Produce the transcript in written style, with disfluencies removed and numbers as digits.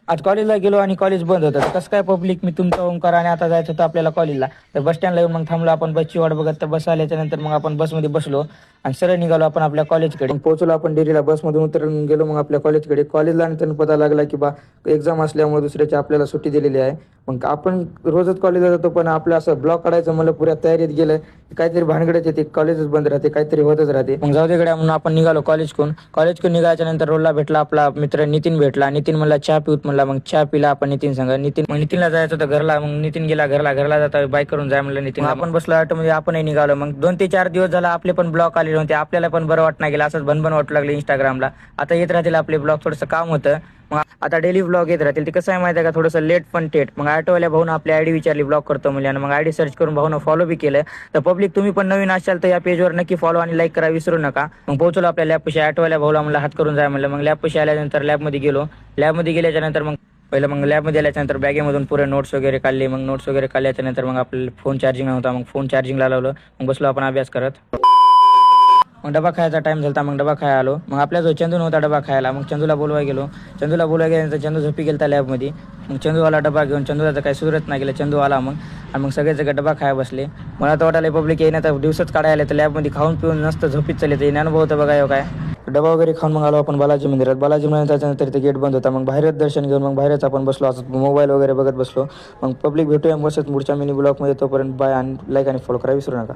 आज कॉलेजला गेलो आणि कॉलेज बंद होतं. तर कसं काय पब्लिक, मी तुमचा ओंकार आणि आता जायचं होतं आपल्याला कॉलेजला. तर बस स्टँडला येऊन मग थांबलो आपण बसची वाट बघत. तर बस आल्याच्या नंतर मग आपण बसमध्ये बसलो आणि सरळ निघालो आपण आपल्या कॉलेजकडे. पोहोचलो आपण डेरीला, बसमधून उतरून गेलो मग आपल्या कॉलेजकडे. कॉलेजला आणि त्यांना पता लागला की बा एक्झाम असल्यामुळे दुसऱ्याची आपल्याला सुट्टी दिलेली आहे. मग आपण रोजच कॉलेजला जातो, पण आपलं असं ब्लॉक काढायचं मला पुऱ्या तयारीत गेलं. काहीतरी भानगडच येते, कॉलेजच बंद राहते, काहीतरी होतच राहते. मग जाऊ दे गड्या म्हणून आपण निघालो कॉलेजकडून निघायच्या नंतर रोडला भेटला आपला मित्र नितीन भेटला. नितीन म्हणला चहा पिऊत म्हणला. मग चहा पिला आपण नितीन संग. नितीनला जायचं होतं घरला. मग नितीन गेला घरला जाता बाईक करून जाय म्हणलं नितीन. आपण बसलो ऑटोमध्ये, आपणही निघालो. मग 2 ते 4 दिवस झाला आपले पण ब्लॉक आले नव्हते. आपल्याला पण बरं वाटणार गेलं, असंच भनभन वाटू लागले इंस्टाग्रामला. आता येत राहतील आपले ब्लॉग, थोडंसं काम होतं. मग आता डेली ब्लॉग येत राहतील. ते कसं आहे माहिती आहे का, थोडंसं लेट पण थेट. मग ऑटोवाल्या भाऊन आपली आयडी विचारली ब्लॉग करतो म्हणजे, आणि मग आयडी सर्च करून भाऊनं फॉलो बी केलं. तर पब्लिक तुम्ही पण नवीन असाल तर या पेजवर नक्की फॉलो आणि लाईक करा विसरू नका. मग पोहोचलो आपल्या लॅबपाशी. ऑटोवाल्या भाऊला म्हणलं हात करून जाय म्हणलं. मग लॅबपाशी आल्यानंतर लॅबमध्ये गेलो. लॅबमध्ये गेल्याच्या नंतर मग पहिलं मग लॅबमध्ये आल्याच्यानंतर बॅगेमधून पुरे नोट्स वगैरे काढले. मग नोट्स वगैरे काढल्याच्या नंतर मग आपल्याला फोन चार्जिंग नव्हता. मग फोन चार्जिंगला लावलं. मग बसलो आपण अभ्यास करत. मग डबा खायचा टाइम झाला. मग डबा खायला आलो. मग आपल्या जो चंदू नव्हता डबा खायला, मग चंदूला बोलवायला गेल्यानंतर चंदू झोपी गेलता लॅबमध्ये. मग चंदूवाला डबा घेऊन, चंदूला तर काही सुरत नाही गेलं. चंदू आला मग, आणि मग सगळे जगह डबा खायला बसले. मला तर वाटायला पब्लिक येईना तर दिवसच काढायला तर लॅबमध्ये खाऊन पिऊन नसतं झोपीत चालले. तर अनुभव होतं बघा हो काय. डबा वगैरे खाऊन मग आलो आपण बालाजी मंदिरात. बालाजी मंदिरात त्याच्यानंतर ते गेट बंद होता. मग बाहेरच दर्शन घेऊन मग बाहेरच आपण बसलो, असं मोबाईल वगैरे बघत बसलो. मग पब्लिक भेटूया बसत पुढच्या मिनी ब्लॉगमध्ये. तोपर्यंत बाय, आणि लाईक आणि फॉलो करा विसरू नका.